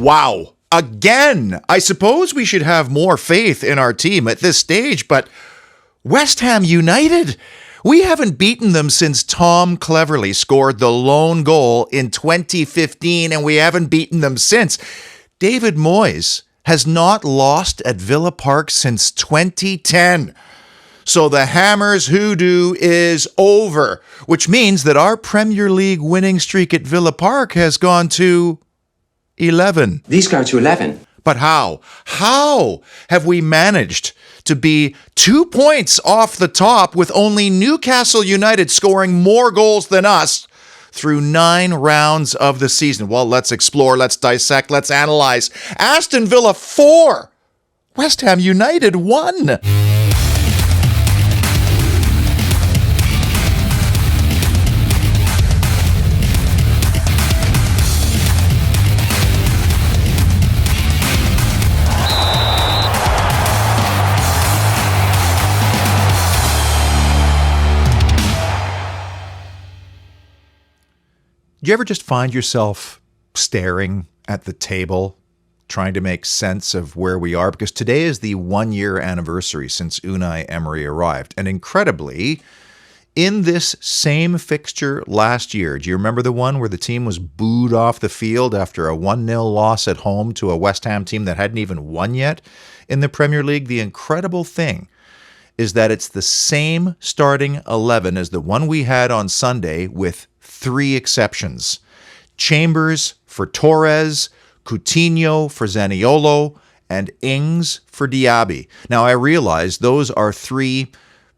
Wow. Again, I suppose we should have more faith in our team at this stage, but West Ham United, we haven't beaten them since Tom Cleverley scored the lone goal in 2015, and we haven't beaten them since. David Moyes has not lost at Villa Park since 2010. So the Hammers' hoodoo is over, which means that our Premier League winning streak at Villa Park has gone to 11. These go to 11. But how? How have we managed to be 2 points off the top with only Newcastle United scoring more goals than us through 9 rounds of the season? Well, let's explore, let's dissect, let's analyze. Aston Villa 4, West Ham United 1. Do you ever just find yourself staring at the table, trying to make sense of where we are? Because today is the 1-year anniversary since Unai Emery arrived. And incredibly, in this same fixture last year, do you remember the one where the team was booed off the field after a 1-0 loss at home to a West Ham team that hadn't even won yet in the Premier League? The incredible thing is that it's the same starting 11 as the one we had on Sunday, with 3 exceptions. Chambers for Torres, Coutinho for Zaniolo, and Ings for Diaby. Now, I realize those are 3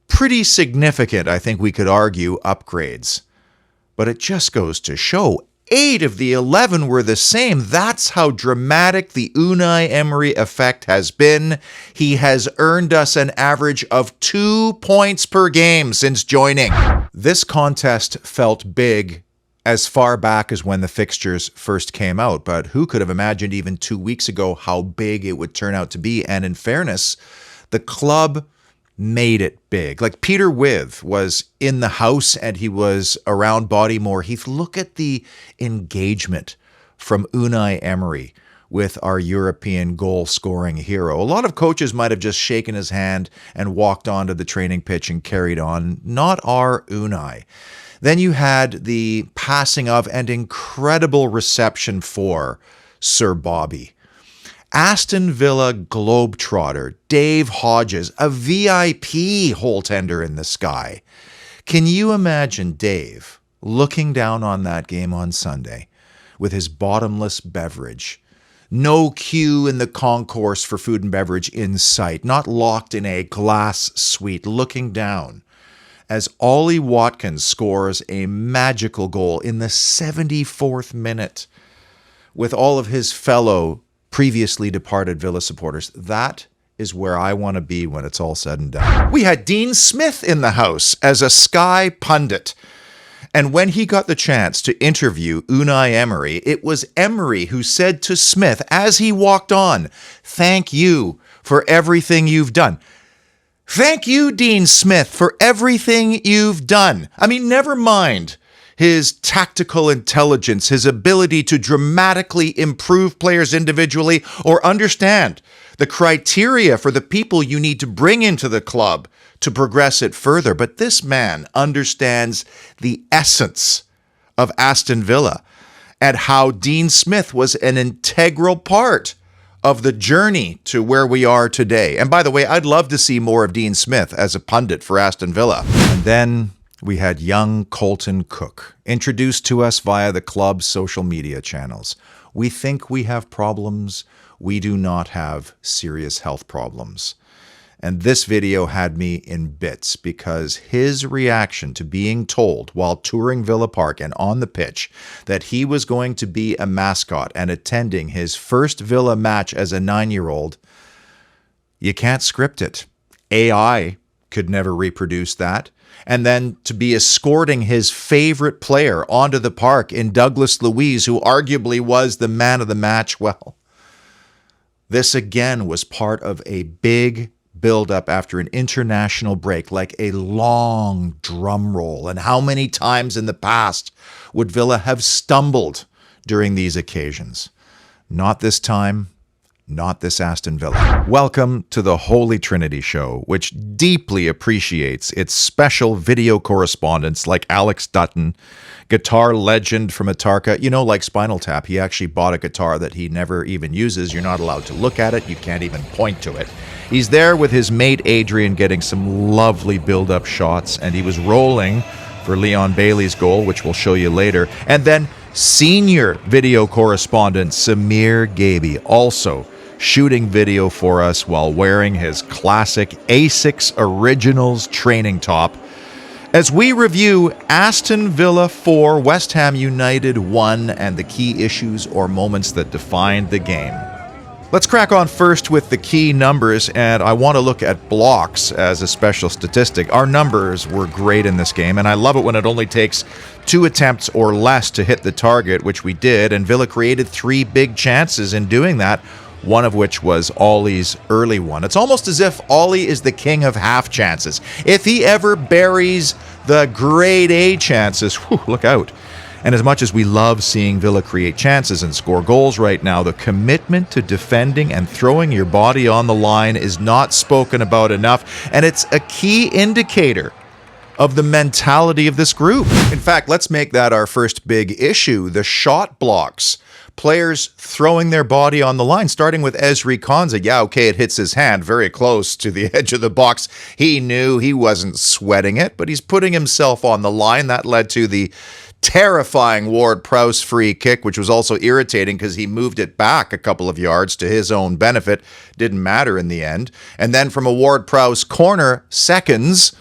pretty significant, I think we could argue, upgrades. But it just goes to show 8 of the 11 were the same. That's how dramatic the Unai Emery effect has been. He has earned us an average of 2 points per game since joining. This contest felt big as far back as when the fixtures first came out, but who could have imagined even 2 weeks ago how big it would turn out to be? And in fairness, the club made it big. Like, Peter Withe was in the house and he was around Bodymore Heath. Look at the engagement from Unai Emery with our European goal-scoring hero. A lot of coaches might have just shaken his hand and walked onto the training pitch and carried on. Not our Unai. Then you had the passing of and incredible reception for Sir Bobby. Aston Villa globetrotter Dave Hodges, a VIP hole tender in the sky. Can you imagine Dave looking down on that game on Sunday with his bottomless beverage? No queue in the concourse for food and beverage in sight, not locked in a glass suite, looking down as Ollie Watkins scores a magical goal in the 74th minute with all of his fellow previously departed Villa supporters. That is where I want to be when it's all said and done. We had Dean Smith in the house as a Sky pundit. And when he got the chance to interview Unai Emery, it was Emery who said to Smith as he walked on, "Thank you for everything you've done." Thank you, Dean Smith, for everything you've done. I mean, never mind his tactical intelligence, his ability to dramatically improve players individually or understand the criteria for the people you need to bring into the club to progress it further. But this man understands the essence of Aston Villa and how Dean Smith was an integral part of the journey to where we are today. And by the way, I'd love to see more of Dean Smith as a pundit for Aston Villa. And then we had young Colton Cook, introduced to us via the club's social media channels. We think we have problems. We do not have serious health problems. And this video had me in bits because his reaction to being told while touring Villa Park and on the pitch that he was going to be a mascot and attending his first Villa match as a 9-year-old, you can't script it. AI could never reproduce that. And then to be escorting his favorite player onto the park in Douglas Luiz, who arguably was the man of the match, well, this again was part of a big build-up after an international break, like a long drum roll. And how many times in the past would Villa have stumbled during these occasions? Not this time. Not this Aston Villa. Welcome to the Holy Trinity Show, which deeply appreciates its special video correspondents like Alex Dutton, guitar legend from Atarka. You know, like Spinal Tap, he actually bought a guitar that he never even uses. You're not allowed to look at it. You can't even point to it. He's there with his mate Adrian getting some lovely build-up shots, and he was rolling for Leon Bailey's goal, which we'll show you later. And then senior video correspondent Samir Gaby also shooting video for us while wearing his classic Asics Originals training top as we review Aston Villa 4, West Ham United 1, and the key issues or moments that defined the game. Let's crack on first with the key numbers, and I want to look at blocks as a special statistic. Our numbers were great in this game, and I love it when it only takes 2 attempts or less to hit the target, which we did, and Villa created 3 big chances in doing that, one of which was Ollie's early one. It's almost as if Ollie is the king of half chances. If he ever buries the grade A chances, whew, look out. And as much as we love seeing Villa create chances and score goals right now, the commitment to defending and throwing your body on the line is not spoken about enough, and it's a key indicator of the mentality of this group. In fact, let's make that our first big issue, the shot blocks. Players throwing their body on the line, starting with Ezri Konsa. Yeah, okay, it hits his hand very close to the edge of the box. He knew he wasn't sweating it, but he's putting himself on the line. That led to the terrifying Ward-Prowse free kick, which was also irritating because he moved it back a couple of yards to his own benefit. Didn't matter in the end. And then from a Ward-Prowse corner, seconds,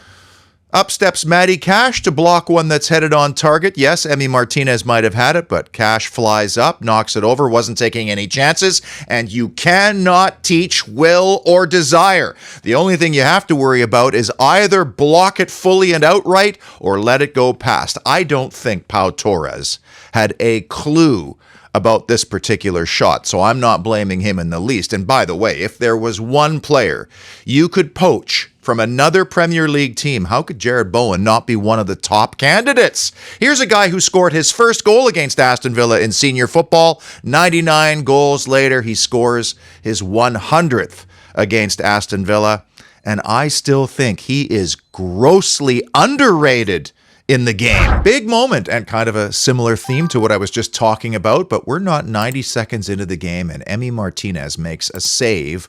up steps Matty Cash to block one that's headed on target. Yes, Emi Martinez might have had it, but Cash flies up, knocks it over, wasn't taking any chances, and you cannot teach will or desire. The only thing you have to worry about is either block it fully and outright or let it go past. I don't think Pau Torres had a clue about this particular shot, so I'm not blaming him in the least. And by the way, if there was one player you could poach from another Premier League team, how could Jared Bowen not be one of the top candidates? Here's a guy who scored his first goal against Aston Villa in senior football. 99 goals later, he scores his 100th against Aston Villa. And I still think he is grossly underrated in the game. Big moment and kind of a similar theme to what I was just talking about, but we're not 90 seconds into the game and Emi Martinez makes a save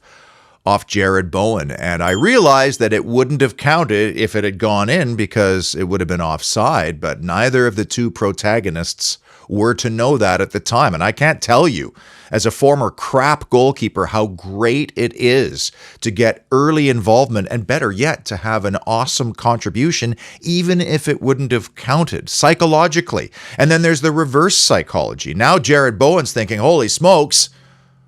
off Jared Bowen, and I realized that it wouldn't have counted if it had gone in because it would have been offside, but neither of the two protagonists were to know that at the time. And I can't tell you, as a former crap goalkeeper, how great it is to get early involvement and, better yet, to have an awesome contribution, even if it wouldn't have counted psychologically. And then there's the reverse psychology. Now Jared Bowen's thinking, holy smokes,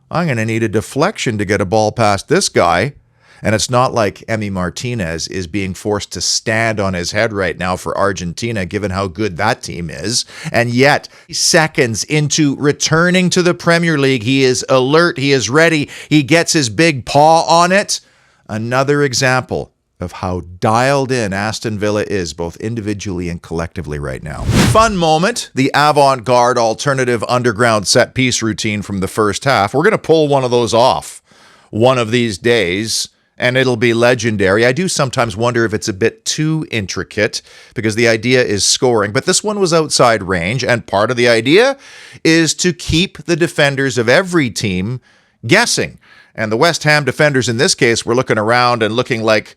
I'm going to need a deflection to get a ball past this guy. And it's not like Emi Martinez is being forced to stand on his head right now for Argentina, given how good that team is. And yet, seconds into returning to the Premier League, he is alert, he is ready, he gets his big paw on it. Another example of how dialed in Aston Villa is, both individually and collectively right now. Fun moment, the avant-garde alternative underground set-piece routine from the first half. We're going to pull one of those off one of these days, and it'll be legendary. I do sometimes wonder if it's a bit too intricate, because the idea is scoring, but this one was outside range, and part of the idea is to keep the defenders of every team guessing. And the West Ham defenders in this case were looking around and looking like,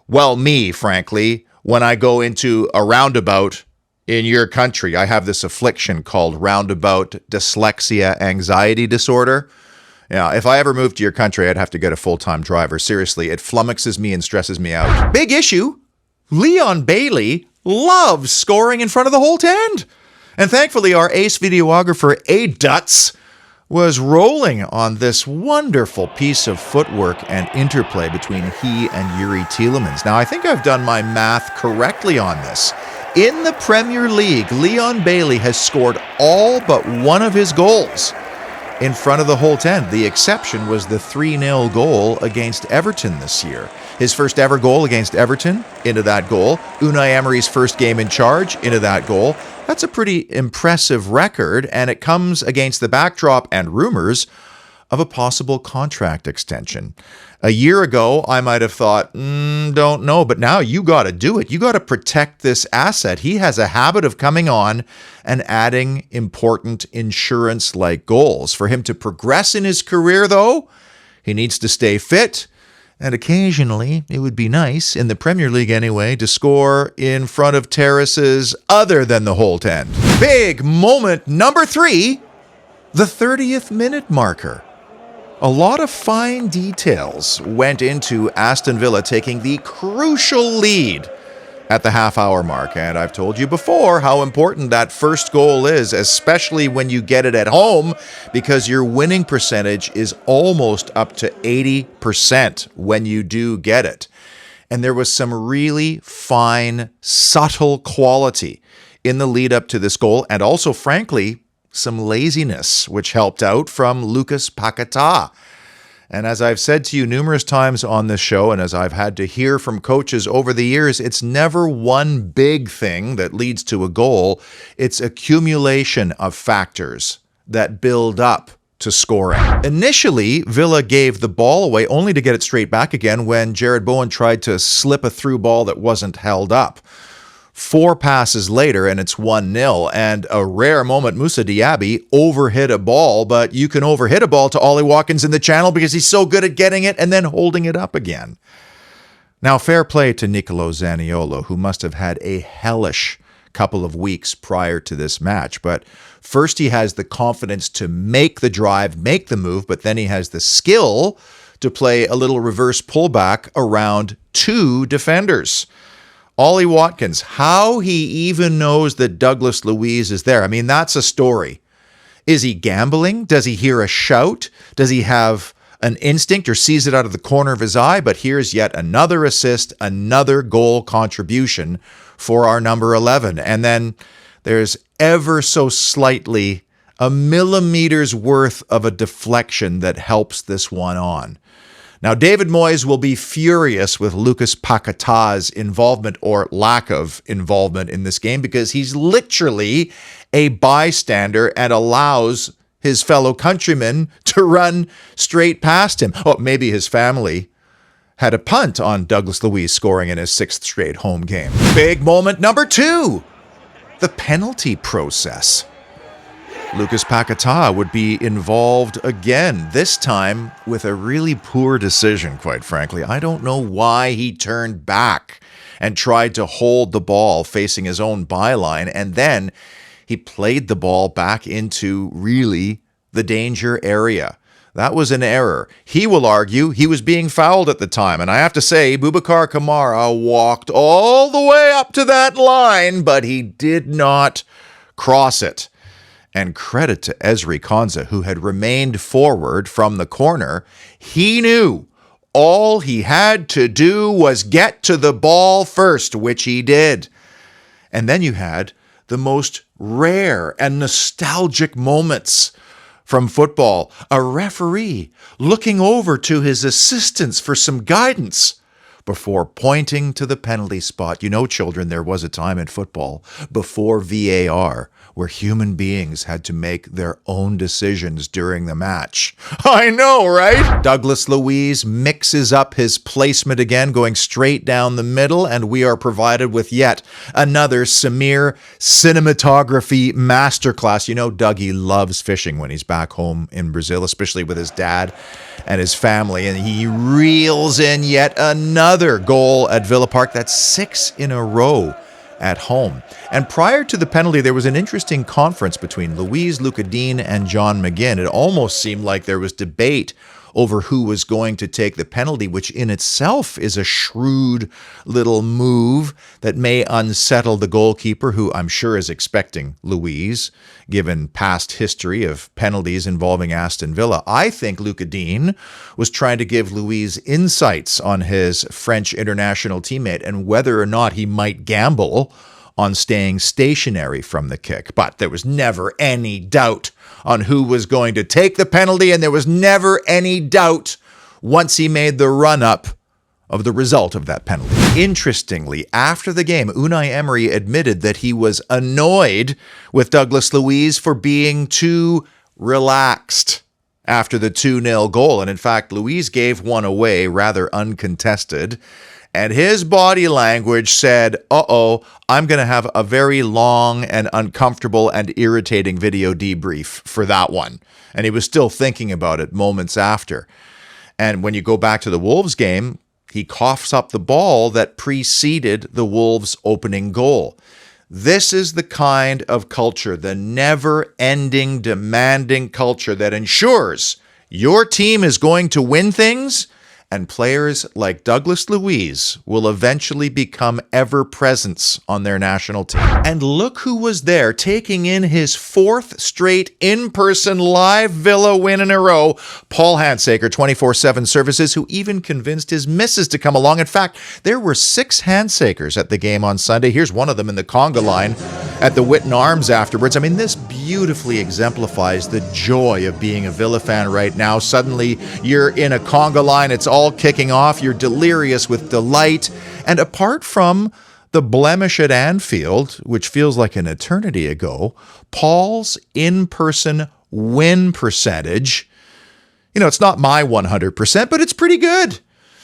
well, me, frankly, when I go into a roundabout in your country. I have this affliction called roundabout dyslexia anxiety disorder. Yeah, if I ever moved to your country, I'd have to get a full-time driver. Seriously, it flummoxes me and stresses me out. Big issue. Leon Bailey loves scoring in front of the whole tent. And thankfully, our ace videographer, A. Dutz, was rolling on this wonderful piece of footwork and interplay between he and Yuri Tielemans. Now, I think I've done my math correctly on this. In the Premier League, Leon Bailey has scored all but one of his goals in front of the whole 10. The exception was the 3-0 goal against Everton this year. His first ever goal against Everton, into that goal. Unai Emery's first game in charge, into that goal. That's a pretty impressive record, and it comes against the backdrop and rumors of a possible contract extension. A year ago, I might have thought, don't know, but now you got to do it. You got to protect this asset. He has a habit of coming on and adding important insurance-like goals. For him to progress in his career, though, he needs to stay fit. And occasionally, it would be nice, in the Premier League anyway, to score in front of terraces other than the Holt End. Big moment number 3, the 30th minute marker. A lot of fine details went into Aston Villa taking the crucial lead at the half-hour mark. And I've told you before how important that first goal is, especially when you get it at home, because your winning percentage is almost up to 80% when you do get it. And there was some really fine, subtle quality in the lead up to this goal, and also, frankly, some laziness, which helped out from Lucas Paquetá. And as I've said to you numerous times on this show, and as I've had to hear from coaches over the years, it's never one big thing that leads to a goal. It's accumulation of factors that build up to scoring. Initially, Villa gave the ball away only to get it straight back again when Jared Bowen tried to slip a through ball that wasn't held up. 4 passes later, and it's 1-0. And a rare moment, Moussa Diaby overhit a ball, but you can overhit a ball to Ollie Watkins in the channel because he's so good at getting it and then holding it up again. Now, fair play to Nicolo Zaniolo, who must have had a hellish couple of weeks prior to this match. But first, he has the confidence to make the drive, make the move, but then he has the skill to play a little reverse pullback around 2 defenders. Ollie Watkins, how he even knows that Douglas Luiz is there. I mean, that's a story. Is he gambling? Does he hear a shout? Does he have an instinct or sees it out of the corner of his eye? But here's yet another assist, another goal contribution for our number 11. And then there's ever so slightly a millimeter's worth of a deflection that helps this one on. Now, David Moyes will be furious with Lucas Paquetá's involvement or lack of involvement in this game because he's literally a bystander and allows his fellow countrymen to run straight past him. Oh, maybe his family had a punt on Douglas Luiz scoring in his 6th straight home game. Big moment number 2, the penalty process. Lucas Paquetá would be involved again, this time with a really poor decision, quite frankly. I don't know why he turned back and tried to hold the ball facing his own byline, and then he played the ball back into really the danger area. That was an error. He will argue he was being fouled at the time, and I have to say, Boubacar Kamara walked all the way up to that line, but he did not cross it. And credit to Ezri Konsa, who had remained forward from the corner. He knew all he had to do was get to the ball first, which he did. And then you had the most rare and nostalgic moments from football. A referee looking over to his assistants for some guidance before pointing to the penalty spot. You know, children, there was a time in football before VAR where human beings had to make their own decisions during the match. I know, right? Douglas Luiz mixes up his placement again, going straight down the middle, and we are provided with yet another Samir cinematography masterclass. You know, Dougie loves fishing when he's back home in Brazil, especially with his dad and his family, and he reels in yet another goal at Villa Park. That's 6 in a row at home. And prior to the penalty, there was an interesting conference between Luiz Luca Dean and John McGinn. It almost seemed like there was debate over who was going to take the penalty, which in itself is a shrewd little move that may unsettle the goalkeeper, who I'm sure is expecting Luiz, given past history of penalties involving Aston Villa. I think Luca Dean was trying to give Luiz insights on his French international teammate and whether or not he might gamble on staying stationary from the kick. But there was never any doubt on who was going to take the penalty, and there was never any doubt once he made the run-up of the result of that penalty. Interestingly, after the game, Unai Emery admitted that he was annoyed with Douglas Luiz for being too relaxed after the 2-0 goal. And in fact, Luiz gave one away rather uncontested. And his body language said, uh-oh, I'm going to have a very long and uncomfortable and irritating video debrief for that one. And he was still thinking about it moments after. And when you go back to the Wolves game, he coughs up the ball that preceded the Wolves' opening goal. This is the kind of culture, the never-ending, demanding culture that ensures your team is going to win things, and players like Douglas Luiz will eventually become ever-presents on their national team. And look who was there taking in his 4th straight in-person live Villa win in a row. Paul Handsaker, 24/7 Services, who even convinced his missus to come along. In fact, there were 6 Handsakers at the game on Sunday. Here's one of them in the conga line at the Witten Arms afterwards. I mean, this beautifully exemplifies the joy of being a Villa fan right now. Suddenly, you're in a conga line. It's all kicking off. You're delirious with delight. And apart from the blemish at Anfield, which feels like an eternity ago, Paul's in-person win percentage, it's not my 100%, but it's pretty good.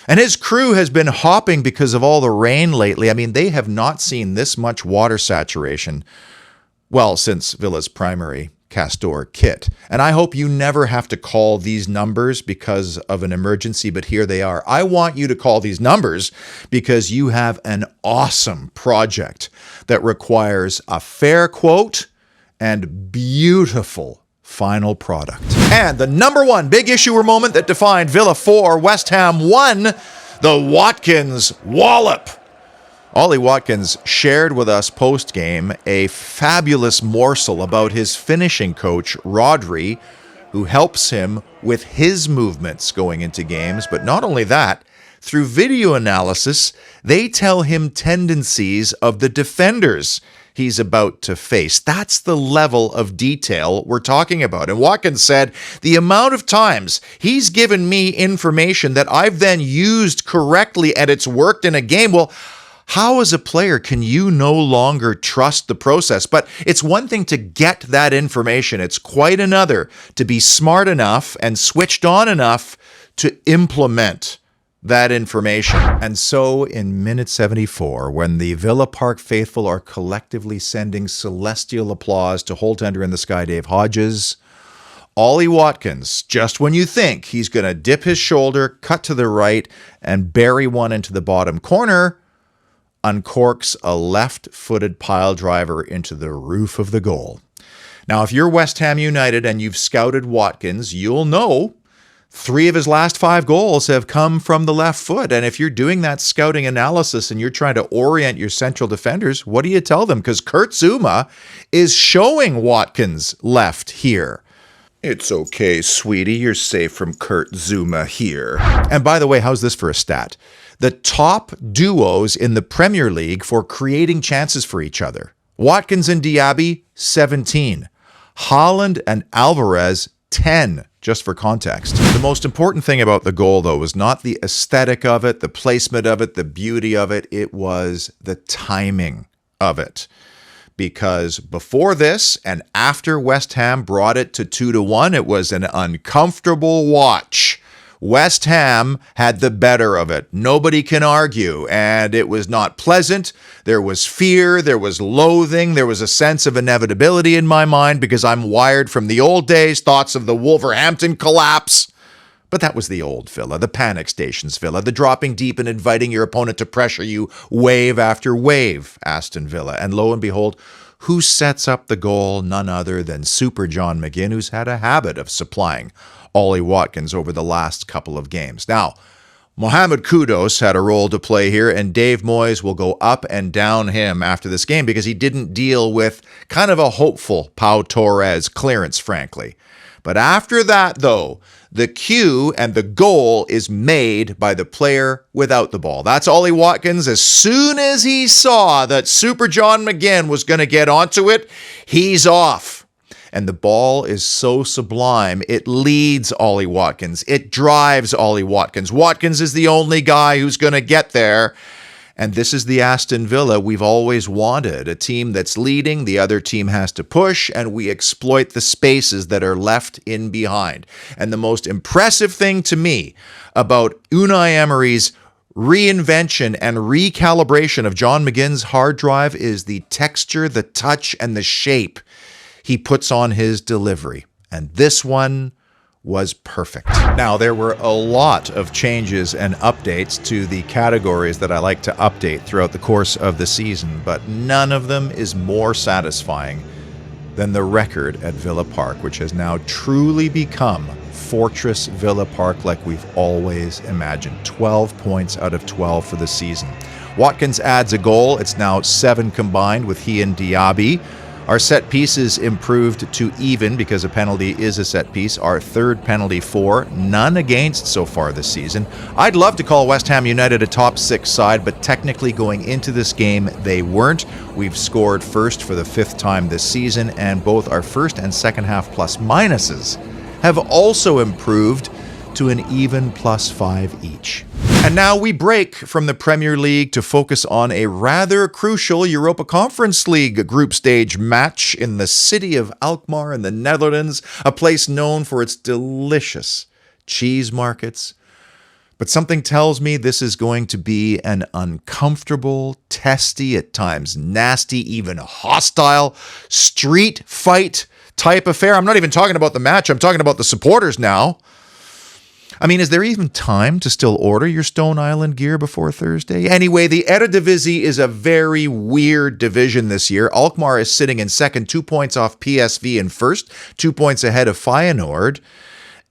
And his crew has been hopping because of all the rain lately. I mean, they have not seen this much water saturation, well, since Villa's primary Castor kit. And I hope you never have to call these numbers because of an emergency, but here they are. I want you to call these numbers because you have an awesome project that requires a fair quote and beautiful final product. And the number one big issue or moment that defined Villa 4, West Ham 1, the Watkins wallop. Ollie Watkins shared with us post-game a fabulous morsel about his finishing coach, Rodri, who helps him with his movements going into games. But not only that, through video analysis, they tell him tendencies of the defenders he's about to face. That's the level of detail we're talking about. And Watkins said the amount of times he's given me information that I've then used correctly and it's worked in a game, well, how as a player can you no longer trust the process? But it's one thing to get that information. It's quite another to be smart enough and switched on enough to implement that information. And so in minute 74, when the Villa Park faithful are collectively sending celestial applause to Holtender in the Sky Dave Hodges, Ollie Watkins, just when you think he's going to dip his shoulder, cut to the right, and bury one into the bottom corner, uncorks a left-footed pile driver into the roof of the goal. Now, if you're West Ham United and you've scouted Watkins, you'll know 3 of his last 5 goals have come from the left foot. And if you're doing that scouting analysis and you're trying to orient your central defenders, what do you tell them? Because Kurt Zouma is showing Watkins left here. It's okay, sweetie. You're safe from Kurt Zouma here. And by the way, how's this for a stat? The top duos in the Premier League for creating chances for each other. Watkins and Diaby, 17. Haaland and Alvarez, 10, just for context. The most important thing about the goal, though, was not the aesthetic of it, the placement of it, the beauty of it. It was the timing of it. Because before this and after West Ham brought it to 2-1, it was an uncomfortable watch. West Ham had the better of it. Nobody can argue. And it was not pleasant. There was fear. There was loathing. There was a sense of inevitability in my mind because I'm wired from the old days, thoughts of the Wolverhampton collapse. But that was the old Villa, the panic stations Villa, the dropping deep and inviting your opponent to pressure you wave after wave, Aston Villa. And lo and behold, who sets up the goal? None other than Super John McGinn, who's had a habit of supplying Ollie Watkins over the last couple of games. Now, Mohamed Kudus had a role to play here, and Dave Moyes will go up and down him after this game because he didn't deal with kind of a hopeful Pau Torres clearance, frankly. But after that, though, the cue and the goal is made by the player without the ball. That's Ollie Watkins. As soon as he saw that Super John McGinn was going to get onto it, he's off. and the ball is so sublime, it leads Ollie Watkins. It drives Ollie Watkins. Watkins is the only guy who's going to get there. And this is the Aston Villa we've always wanted, a team that's leading, the other team has to push, and we exploit the spaces that are left in behind. And the most impressive thing to me about Unai Emery's reinvention and recalibration of John McGinn's hard drive is the texture, the touch, and the shape he puts on his delivery. And this one was perfect. Now, there were a lot of changes and updates to the categories that I like to update throughout the course of the season, but none of them is more satisfying than the record at Villa Park, which has now truly become Fortress Villa Park like we've always imagined. 12 points out of 12 for the season. Watkins adds a goal. It's now 7 combined with he and Diaby. Our set pieces improved to even because a penalty is a set piece. Our third penalty for, none against so far this season. I'd love to call West Ham United a top 6 side, but technically going into this game, they weren't. We've scored first for the 5th time this season, and both our first and second half plus minuses have also improved to an even +5 each. And now we break from the Premier League to focus on a rather crucial Europa Conference League group stage match in the city of Alkmaar in the Netherlands, a place known for its delicious cheese markets. But something tells me this is going to be an uncomfortable, testy, at times nasty, even hostile street fight type affair. I'm not even talking about the match. I'm talking about the supporters now. I mean, is there even time to still order your Stone Island gear before Thursday? Anyway, the Eredivisie is a very weird division this year. Alkmaar is sitting in second, 2 points off PSV in first, 2 points ahead of Feyenoord.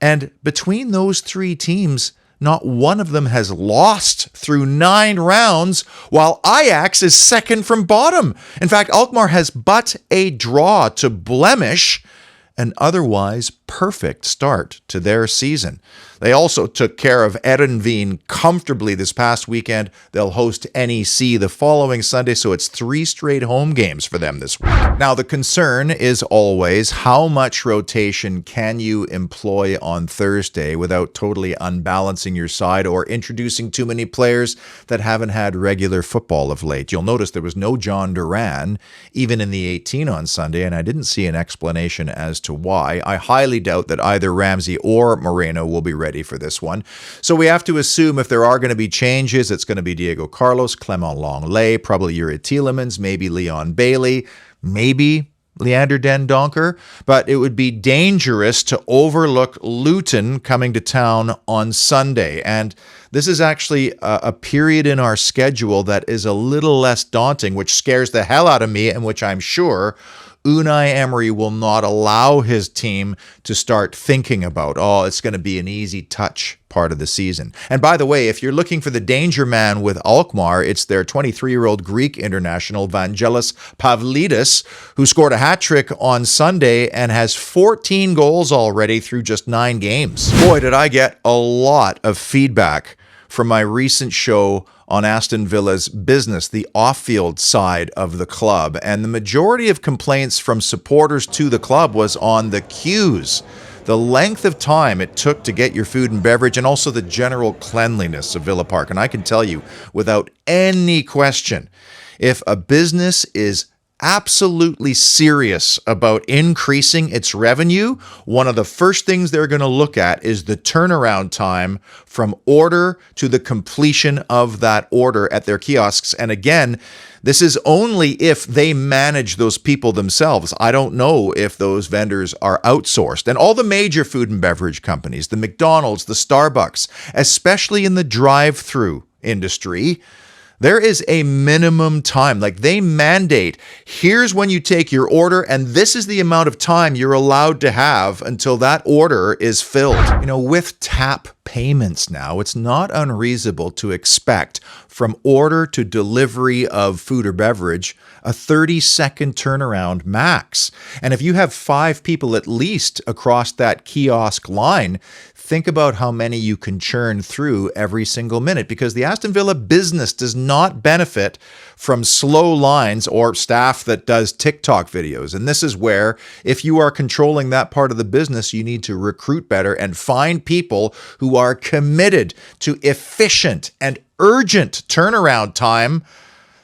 And between those 3 teams, not one of them has lost through 9 rounds, while Ajax is second from bottom. In fact, Alkmaar has but a draw to blemish an otherwise perfect start to their season. They also took care of Heerenveen comfortably this past weekend. They'll host NEC the following Sunday, so it's 3 straight home games for them this week. Now, the concern is always how much rotation can you employ on Thursday without totally unbalancing your side or introducing too many players that haven't had regular football of late. You'll notice there was no John Duran, even in the 18 on Sunday, and I didn't see an explanation as to why. I highly doubt that either Ramsey or Moreno will be ready for this one. So we have to assume if there are going to be changes, it's going to be Diego Carlos, Clement Longley, probably Yuri Tielemans, maybe Leon Bailey, maybe Leander Den Donker, but it would be dangerous to overlook Luton coming to town on Sunday. And this is actually a period in our schedule that is a little less daunting, which scares the hell out of me and which I'm sure Unai Emery will not allow his team to start thinking about, it's going to be an easy touch part of the season. And by the way, if you're looking for the danger man with Alkmaar, it's their 23-year-old Greek international, Vangelis Pavlidis, who scored a hat-trick on Sunday and has 14 goals already through just 9 games. Boy, did I get a lot of feedback from my recent show on Aston Villa's business, the off-field side of the club. And the majority of complaints from supporters to the club was on the queues, the length of time it took to get your food and beverage, and also the general cleanliness of Villa Park. And I can tell you, without any question, if a business is absolutely serious about increasing its revenue, one of the first things they're going to look at is the turnaround time from order to the completion of that order at their kiosks. And again, this is only if they manage those people themselves. I don't know if those vendors are outsourced. And all the major food and beverage companies, the McDonald's, the Starbucks, especially in the drive-through industry, there is a minimum time. Like, they mandate, here's when you take your order, and this is the amount of time you're allowed to have until that order is filled. You know, with tap payments now, it's not unreasonable to expect from order to delivery of food or beverage a 30-second turnaround max. And if you have 5 people at least across that kiosk line, think about how many you can churn through every single minute, because the Aston Villa business does not benefit from slow lines or staff that does TikTok videos. And this is where, if you are controlling that part of the business, you need to recruit better and find people who are committed to efficient and urgent turnaround time,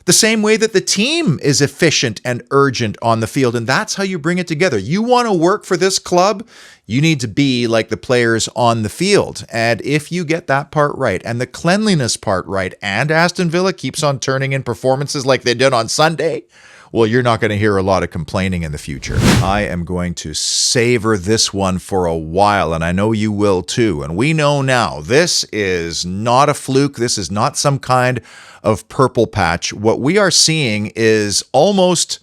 the same way that the team is efficient and urgent on the field. And that's how you bring it together. You want to work for this club, you need to be like the players on the field. And if you get that part right and the cleanliness part right, and Aston Villa keeps on turning in performances like they did on Sunday, well, you're not going to hear a lot of complaining in the future. I am going to savor this one for a while, and I know you will too. And we know now this is not a fluke. This is not some kind of purple patch. What we are seeing is almost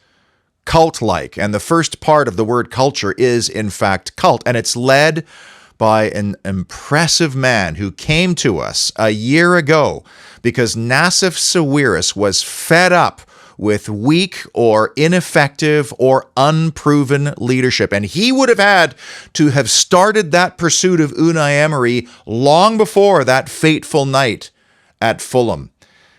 cult-like, and the first part of the word culture is, in fact, cult, and it's led by an impressive man who came to us a year ago because Nassif Sawiris was fed up with weak or ineffective or unproven leadership. And he would have had to have started that pursuit of Unai Emery long before that fateful night at Fulham.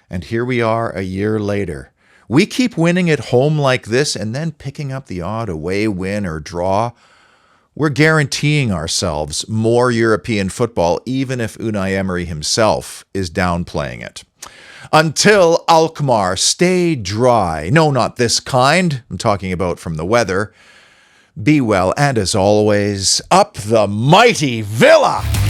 And here we are a year later. We keep winning at home like this and then picking up the odd away win or draw. We're guaranteeing ourselves more European football, even if Unai Emery himself is downplaying it. Until Alkmaar, stay dry. No, not this kind. I'm talking about from the weather. Be well, and as always, up the mighty Villa!